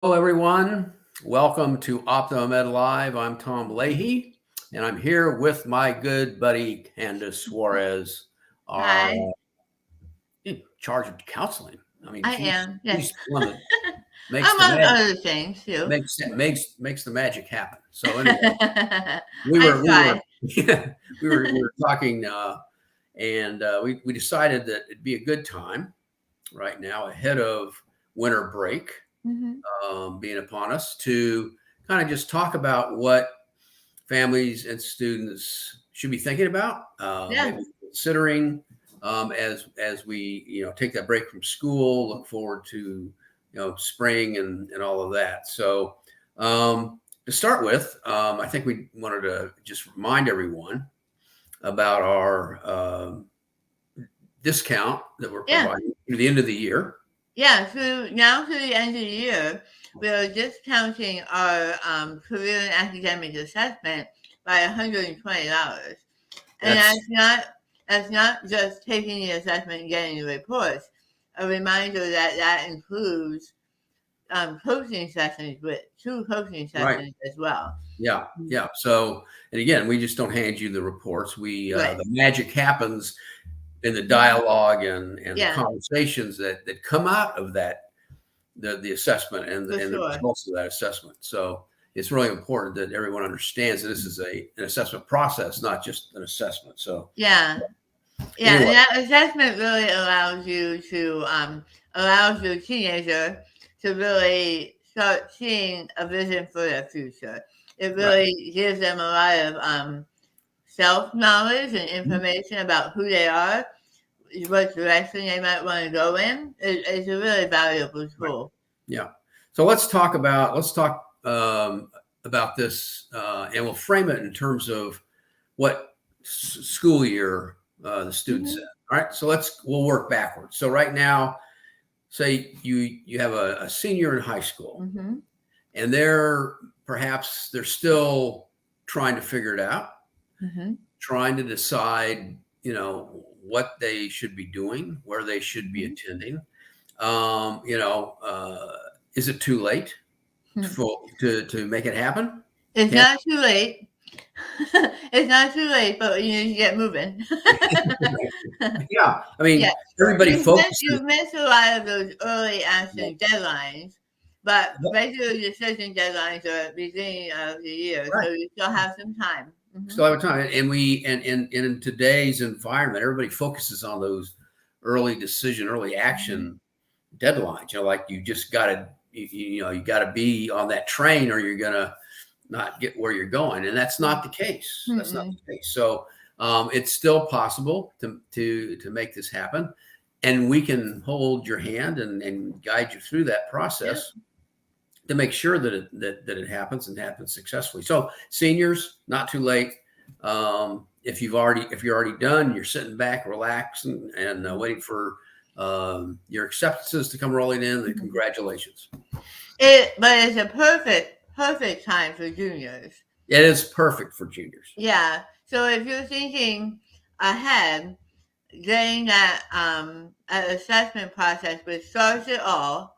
Hello, everyone. Welcome to Optimum Ed Live. I'm Tom Leahy, and I'm here with my good buddy Candace Suarez, our Hi, in charge of counseling. I mean, I am. she's Yes, the one that makes the among magic other things too. makes the magic happen. So anyway, we I were we were try. we were talking, and we decided that it'd be a good time right now ahead of winter break Hmm. being upon us to kind of just talk about what families and students should be thinking about, Yeah, maybe considering as we take that break from school, look forward to spring and all of that. So to start with, I think we wanted to just remind everyone about our discount that we're yeah, providing through the end of the year. yeah. So now to the end of the year, we are discounting our career and academic assessment by $120, and That's that's not just taking the assessment and getting the reports. A reminder that that includes coaching sessions with two coaching right. sessions as well. Yeah, yeah. So, and again, we just don't hand you the reports. We Right. the magic happens in the Mhm. dialogue and the Yeah, conversations that come out of that the assessment for and the sure. results of that assessment. So it's really important that everyone understands that this is an assessment process, not just an assessment. So Yeah. Yeah, anyway, and that assessment really allows your teenager to really start seeing a vision for their future. It right. really gives them a lot of self knowledge and Mhm. information about who they are, what direction they might want to go in. It's a really valuable Right. tool. Yeah. So let's talk about this, and we'll frame it in terms of what school year the student's in. Hmm. All right, so we'll work backwards. So right now, say you have a senior in high school, Hmm. and they're still trying to figure it out, Hmm. trying to decide, what they should be doing, where they should be attending. Is it too late to make it happen? It's Can't. not too late. It's not too late, but you need to get moving. Yeah, I Yeah, mean, everybody focuses. you've missed a lot of those early action deadlines, but regular decision deadlines are at the beginning of the year, Right. so you still have some time. Hmm. Still have a time, and in today's environment, everybody focuses on those early Hmm. action deadlines. Like you just got to, you got to be on that train, or you're gonna not get where you're going, and that's not the case. That's not Mm-mm. the case. So it's still possible to make this happen, and we can hold your hand and guide you through that Yeah. process to make sure that it happens and happens successfully. So seniors, not too late. If you're already done, you're sitting back, relaxing, and waiting for your acceptances to come rolling in. Then Mhm. congratulations. But it's a perfect time for juniors. It is perfect for juniors. Yeah. So if you're thinking ahead, getting that assessment process, which starts it all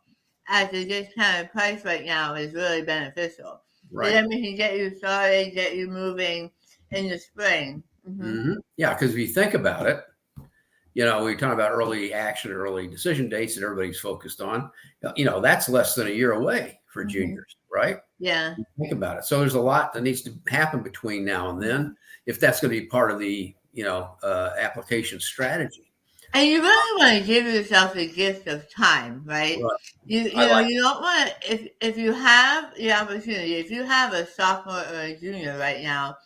at a discounted price right now, is really beneficial. And Right. then we can get you started, get you moving in the spring. Hmm. Yeah, because if you think about it, we talk about early action, early decision dates that everybody's focused on. That's less than a year away for Hmm. juniors, right? Yeah. Think about it. So there's a lot that needs to happen between now and then, if that's going to be part of the application strategy. And you really want to give yourself the gift of time, right? Right. I You know like. you don't want to if you have the opportunity, if you have a sophomore or a junior right now,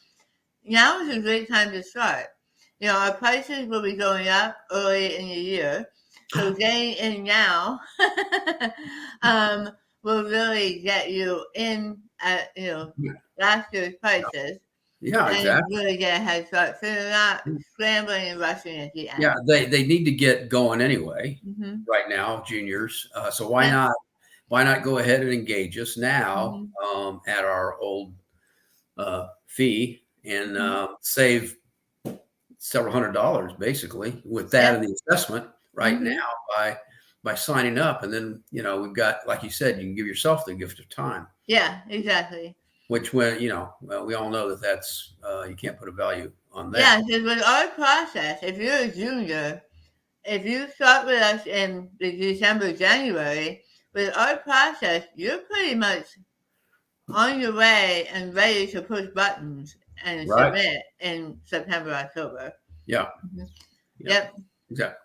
now is a great time to start. Our prices will be going up early in the year, so getting in now um, will really get you in at last year's prices Yeah, and exactly. really get a head start, so you're not scrambling and rushing at the Yeah, end. they need to get going anyway. Hmm. Right now, juniors. So why Yeah. not? Why not go ahead and engage us now Hmm. at our old fee and Hmm. save several $100 basically with that Yeah. and the assessment right now Hmm. by by signing up. And then, we've got, like you said, you can give yourself the gift of time, Yeah, exactly. which when, well, we all know that's, you can't put a value on Yeah, that. because with our process, if you're a junior, if you start with us in the December, January, with our process, you're pretty much on your way and ready to push buttons and Right. submit in September, October. Yeah. Mhm. Yeah. Yep. Exactly.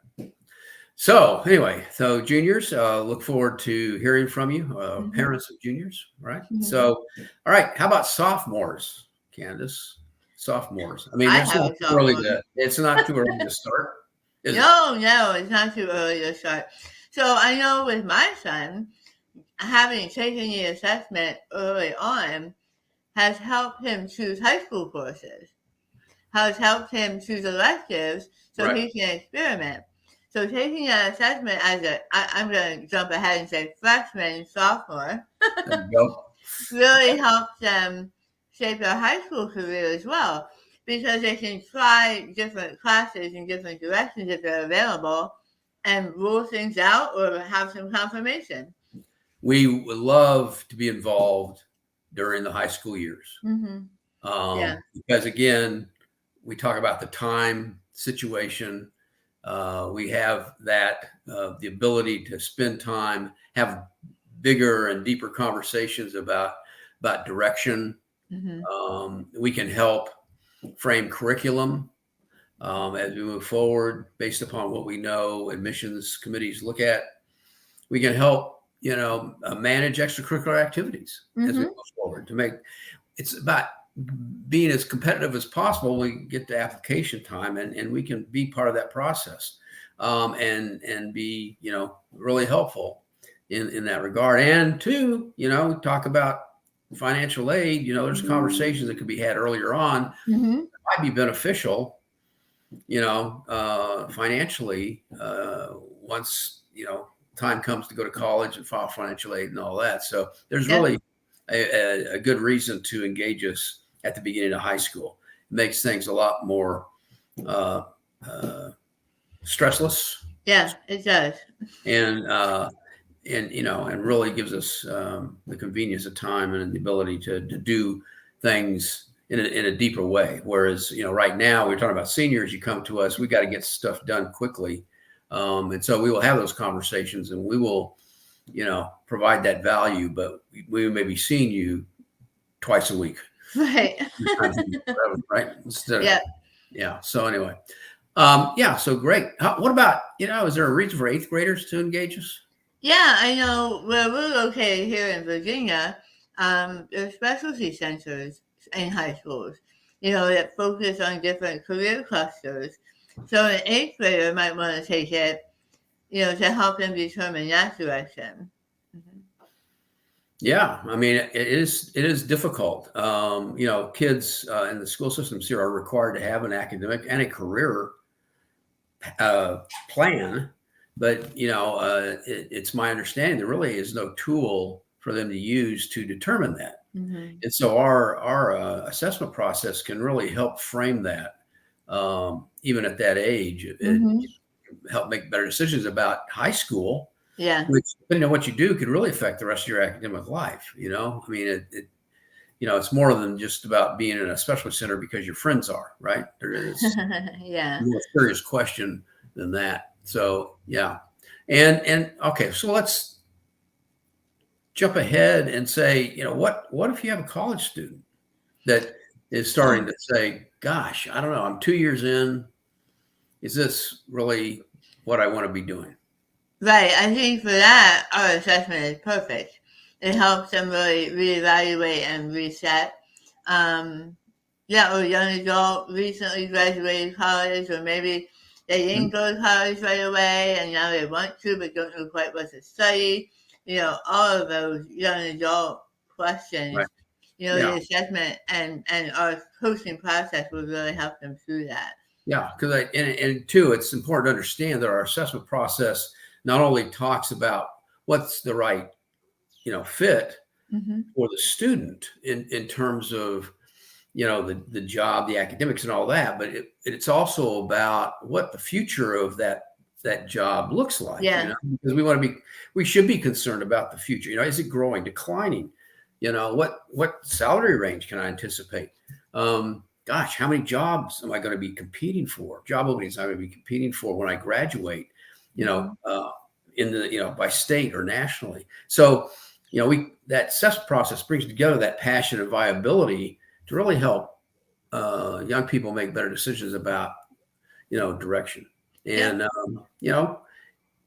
So anyway, so juniors, look forward to hearing from you, Mhm. parents of juniors, right? Mhm. So, all right, how about sophomores, Candace? Sophomores. I mean, I have a sophomore. it's not too early to start, is it? No, it's not too early to start. So I know with my son, having taken the assessment early on has helped him choose high school courses, has helped him choose electives so Right. he can experiment. So taking an assessment as I'm going to jump ahead and say freshman, sophomore, There you go. really helps them shape their high school career as well because they can try different classes in different directions if they're available and rule things out or have some confirmation. We would love to be involved during the high school years. Mm-hmm. Yeah. Because again, we talk about the time situation. We have that the ability to spend time, have bigger and deeper conversations about direction. Mm-hmm. We can help frame curriculum as we move forward based upon what we know admissions committees look at. We can help manage extracurricular activities as we Mm-hmm. move forward to make it's about being as competitive as possible. We get to application time and we can be part of that process and be really helpful in that regard. And two, we talk about financial aid. There's conversations that could be had earlier on Mm-hmm. that might be beneficial financially once time comes to go to college and file financial aid and all that. So there's Yeah. really a good reason to engage us at the beginning of high school. It makes things a lot more stressless. Yeah, it does. And really gives us the convenience of time and the ability to do things in a deeper way. Whereas, right now we're talking about seniors, you come to us, we got to get stuff done quickly. And so we will have those conversations and we will, provide that value, but we may be seeing you twice a week. Right. Right. Instead of, Yeah. yeah. So anyway, so great. What about, is there a reason for eighth graders to engage us? Yeah, I know where we're located here in Virginia, there's specialty centers in high schools, that focus on different career clusters. So an eighth grader might want to take it, to help them determine that direction. Mhm. Yeah, I mean, it is difficult. Kids in the school systems here are required to have an academic and a career plan, but it's my understanding there really is no tool for them to use to determine that. Mhm. And so our assessment process can really help frame that, even at that age. It Mhm. help make better decisions about high school, Yeah. which, depending on what you do, could really affect the rest of your academic life. I mean, it's more than just about being in a specialty center because your friends are, right? There is Yeah. a more serious question than that. So, yeah. And okay, so let's jump ahead and say, what if you have a college student that is starting to say, gosh, I don't know, I'm 2 years in. Is this really what I want to be doing? Right. I think for that, our assessment is perfect. It helps them really reevaluate and reset. Um, yeah, or a young adult recently graduated college, or maybe they didn't go to college right away and now they want to but don't know quite what to study. All of those young adult questions, Right. the Yeah. assessment and our coaching process will really help them through that. Yeah, because and two, it's important to understand that our assessment process not only talks about what's the right, fit Mm-hmm. for the student in terms of, the job, the academics and all that, but it's also about what the future of that that job looks like, Yeah. because we should be concerned about the future. Is it growing, declining? What salary range can I anticipate? Gosh, how many jobs am I going to be competing for? Job openings I'm going to be competing for when I graduate, in the, by state or nationally. So, that assessment process brings together that passion and viability to really help young people make better decisions about, direction. Yep. And,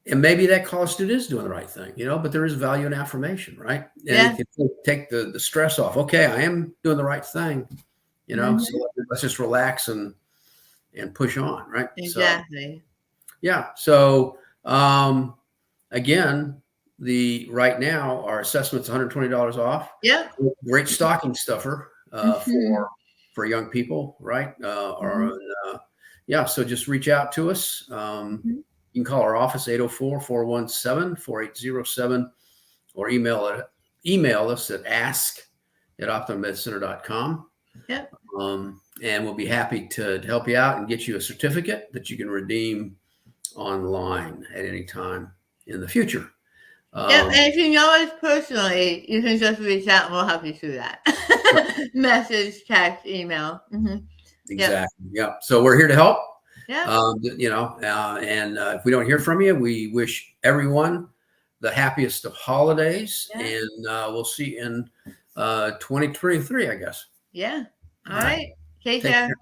and maybe that college student is doing the right thing, but there is value in affirmation, right? And Yeah. it can take the stress off. Okay, I am doing the right thing, Mhm. so let's just relax and push on, right? So, Exactly. yeah. So, again, right now our assessment's $120 off. Yep. Great stocking stuffer Mhm. for young people, right? Mhm. Yeah. So just reach out to us. Mhm. You can call our office 804-417-4807 or email us at ask@optimummedcenter.com. Yep. And we'll be happy to help you out and get you a certificate that you can redeem online at any time in the future. Yep, and if you know us personally, you can just reach out and we'll help you through that. Message, text, email. Yep. Exactly. Yeah. So we're here to help. Yep. And if we don't hear from you, we wish everyone the happiest of holidays, Yeah. and we'll see you in 2023, I guess. Yeah. All All right. right. Take Take care. care.